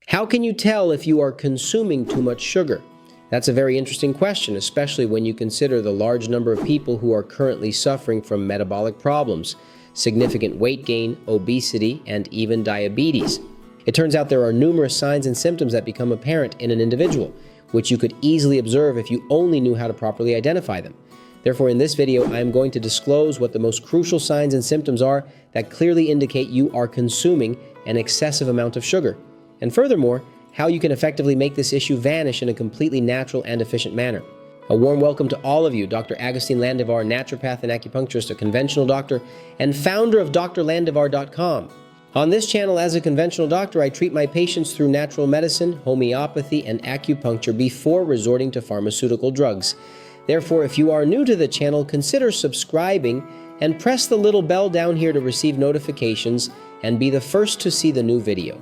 How can you tell if you are consuming too much sugar? That's a very interesting question, especially when you consider the large number of people who are currently suffering from metabolic problems, significant weight gain, obesity, and even diabetes. It turns out there are numerous signs and symptoms that become apparent in an individual, which you could easily observe if you only knew how to properly identify them. Therefore, in this video, I am going to disclose what the most crucial signs and symptoms are that clearly indicate you are consuming an excessive amount of sugar. And furthermore, how you can effectively make this issue vanish in a completely natural and efficient manner. A warm welcome to all of you. Dr. Agustin Landivar, naturopath and acupuncturist, a conventional doctor, and founder of drlandivar.com. On this channel, as a conventional doctor, I treat my patients through natural medicine, homeopathy, and acupuncture before resorting to pharmaceutical drugs. Therefore, if you are new to the channel, consider subscribing and press the little bell down here to receive notifications and be the first to see the new video.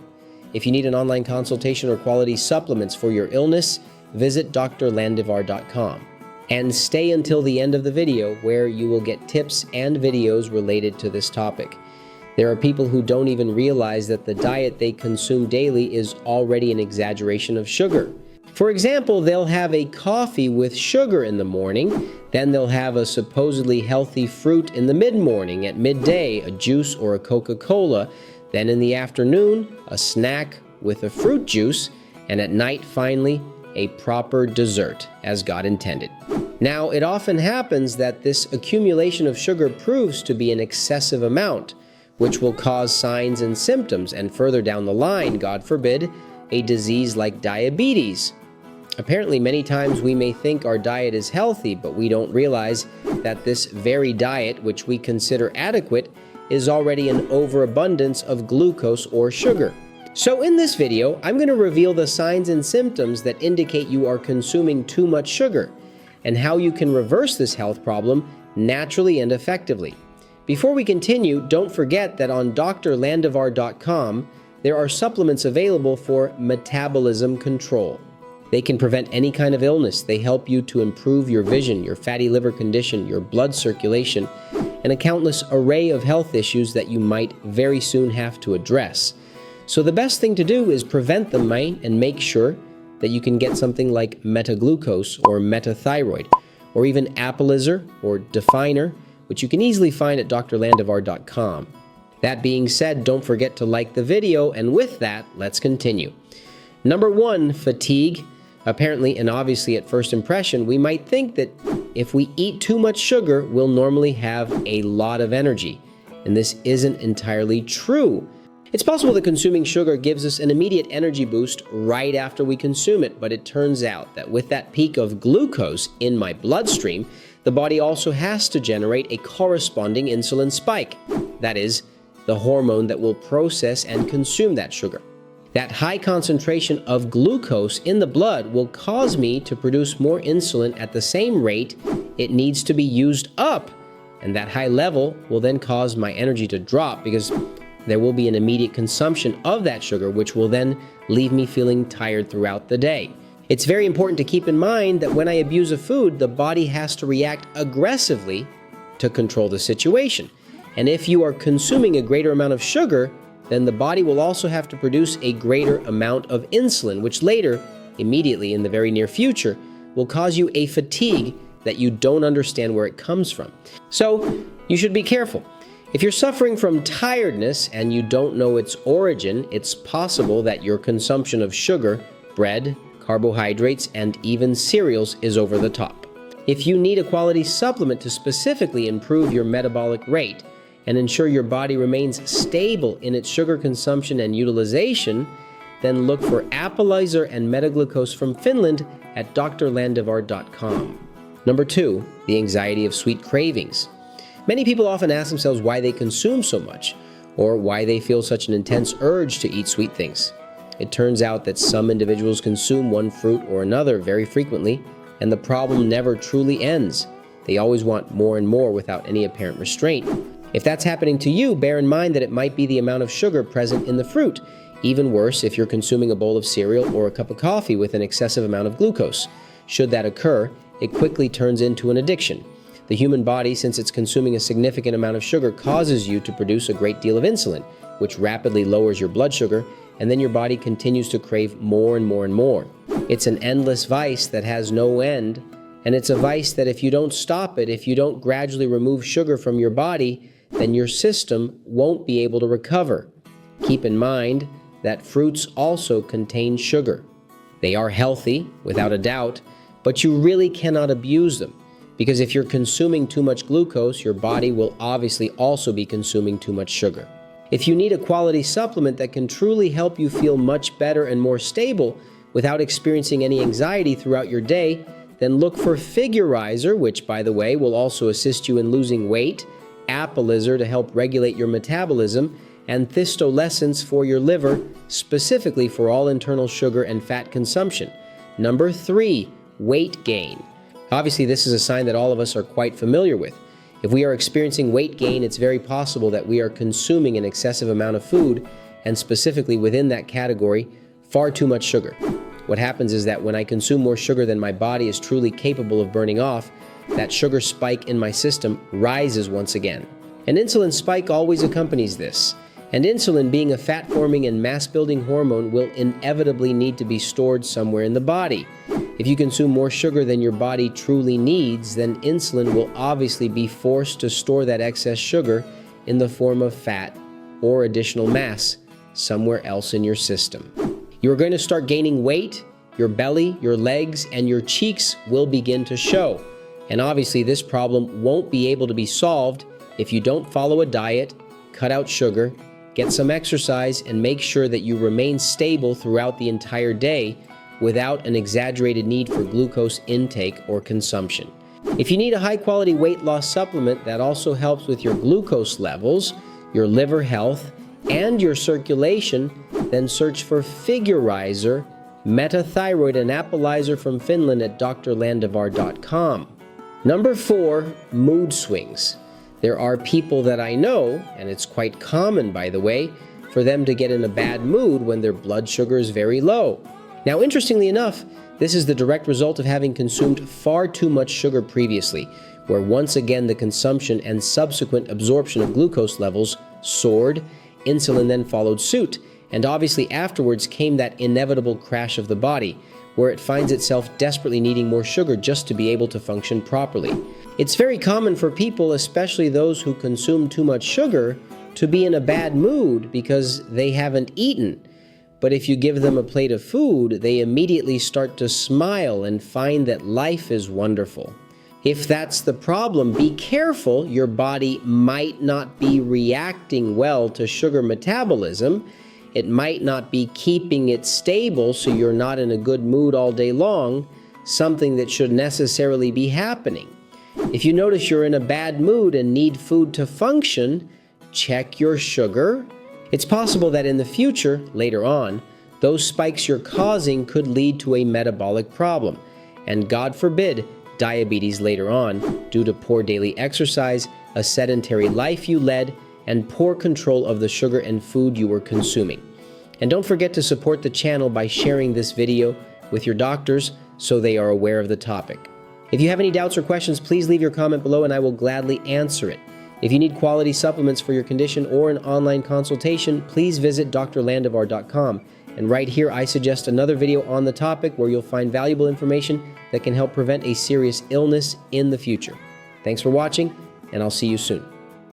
If you need an online consultation or quality supplements for your illness, visit drlandivar.com. And stay until the end of the video where you will get tips and videos related to this topic. There are people who don't even realize that the diet they consume daily is already an exaggeration of sugar. For example, they'll have a coffee with sugar in the morning, then they'll have a supposedly healthy fruit in the mid-morning, at midday, a juice or a Coca-Cola, then in the afternoon, a snack with a fruit juice, and at night, finally, a proper dessert, as God intended. Now, it often happens that this accumulation of sugar proves to be an excessive amount, which will cause signs and symptoms, and further down the line, God forbid, a disease like diabetes. Apparently, many times we may think our diet is healthy, but we don't realize that this very diet, which we consider adequate, is already an overabundance of glucose or sugar. So in this video, I'm going to reveal the signs and symptoms that indicate you are consuming too much sugar, and how you can reverse this health problem naturally and effectively. Before we continue, don't forget that on drlandivar.com, there are supplements available for metabolism control. They can prevent any kind of illness. They help you to improve your vision, your fatty liver condition, your blood circulation, and a countless array of health issues that you might very soon have to address. So the best thing to do is prevent them, and make sure that you can get something like metaglucose or metathyroid, or even Apalizer or Definer, which you can easily find at drlandivar.com. That being said, don't forget to like the video, and with that, let's continue. Number 1, fatigue. Apparently, and obviously at first impression, we might think that if we eat too much sugar, we'll normally have a lot of energy. And this isn't entirely true. It's possible that consuming sugar gives us an immediate energy boost right after we consume it, but it turns out that with that peak of glucose in my bloodstream, the body also has to generate a corresponding insulin spike. That is, the hormone that will process and consume that sugar. That high concentration of glucose in the blood will cause me to produce more insulin at the same rate it needs to be used up. And that high level will then cause my energy to drop because there will be an immediate consumption of that sugar, which will then leave me feeling tired throughout the day. It's very important to keep in mind that when I abuse a food, the body has to react aggressively to control the situation. And if you are consuming a greater amount of sugar, then the body will also have to produce a greater amount of insulin, which later, immediately in the very near future, will cause you a fatigue that you don't understand where it comes from. So you should be careful. If you're suffering from tiredness and you don't know its origin, it's possible that your consumption of sugar, bread, carbohydrates, and even cereals is over the top. If you need a quality supplement to specifically improve your metabolic rate and ensure your body remains stable in its sugar consumption and utilization, then look for Apalizer and Metaglucose from Finland at drlandivar.com. Number 2, the anxiety of sweet cravings. Many people often ask themselves why they consume so much, or why they feel such an intense urge to eat sweet things. It turns out that some individuals consume one fruit or another very frequently, and the problem never truly ends. They always want more and more without any apparent restraint. If that's happening to you, bear in mind that it might be the amount of sugar present in the fruit. Even worse if you're consuming a bowl of cereal or a cup of coffee with an excessive amount of glucose. Should that occur, it quickly turns into an addiction. The human body, since it's consuming a significant amount of sugar, causes you to produce a great deal of insulin, which rapidly lowers your blood sugar and then your body continues to crave more and more and more. It's an endless vice that has no end, and it's a vice that if you don't stop it, if you don't gradually remove sugar from your body, then your system won't be able to recover. Keep in mind that fruits also contain sugar. They are healthy, without a doubt, but you really cannot abuse them, because if you're consuming too much glucose, your body will obviously also be consuming too much sugar. If you need a quality supplement that can truly help you feel much better and more stable without experiencing any anxiety throughout your day, then look for Figurizer, which, by the way, will also assist you in losing weight, Apalizer to help regulate your metabolism, and Thistolescence for your liver, specifically for all internal sugar and fat consumption. Number 3, weight gain. Obviously, this is a sign that all of us are quite familiar with. If we are experiencing weight gain, it's very possible that we are consuming an excessive amount of food, and specifically within that category, far too much sugar. What happens is that when I consume more sugar than my body is truly capable of burning off, that sugar spike in my system rises once again. An insulin spike always accompanies this. And insulin, being a fat-forming and mass-building hormone, will inevitably need to be stored somewhere in the body. If you consume more sugar than your body truly needs, then insulin will obviously be forced to store that excess sugar in the form of fat or additional mass somewhere else in your system. You are going to start gaining weight, your belly, your legs, and your cheeks will begin to show. And obviously this problem won't be able to be solved if you don't follow a diet, cut out sugar, get some exercise, and make sure that you remain stable throughout the entire day without an exaggerated need for glucose intake or consumption. If you need a high-quality weight loss supplement that also helps with your glucose levels, your liver health, and your circulation, then search for Figurizer, Metathyroid and Apalizer from Finland at drlandivar.com. Number 4, mood swings. There are people that I know, and it's quite common, by the way, for them to get in a bad mood when their blood sugar is very low. Now, interestingly enough, this is the direct result of having consumed far too much sugar previously, where once again the consumption and subsequent absorption of glucose levels soared, insulin then followed suit, and obviously afterwards came that inevitable crash of the body, where it finds itself desperately needing more sugar just to be able to function properly. It's very common for people, especially those who consume too much sugar, to be in a bad mood because they haven't eaten. But if you give them a plate of food, they immediately start to smile and find that life is wonderful. If that's the problem, be careful. Your body might not be reacting well to sugar metabolism. It might not be keeping it stable so you're not in a good mood all day long, something that should necessarily be happening. If you notice you're in a bad mood and need food to function, check your sugar. It's possible that in the future, later on, those spikes you're causing could lead to a metabolic problem, and God forbid, diabetes later on, due to poor daily exercise, a sedentary life you led, and poor control of the sugar and food you were consuming. And don't forget to support the channel by sharing this video with your doctors so they are aware of the topic. If you have any doubts or questions, please leave your comment below and I will gladly answer it. If you need quality supplements for your condition or an online consultation, please visit drlandivar.com. And right here, I suggest another video on the topic where you'll find valuable information that can help prevent a serious illness in the future. Thanks for watching, and I'll see you soon.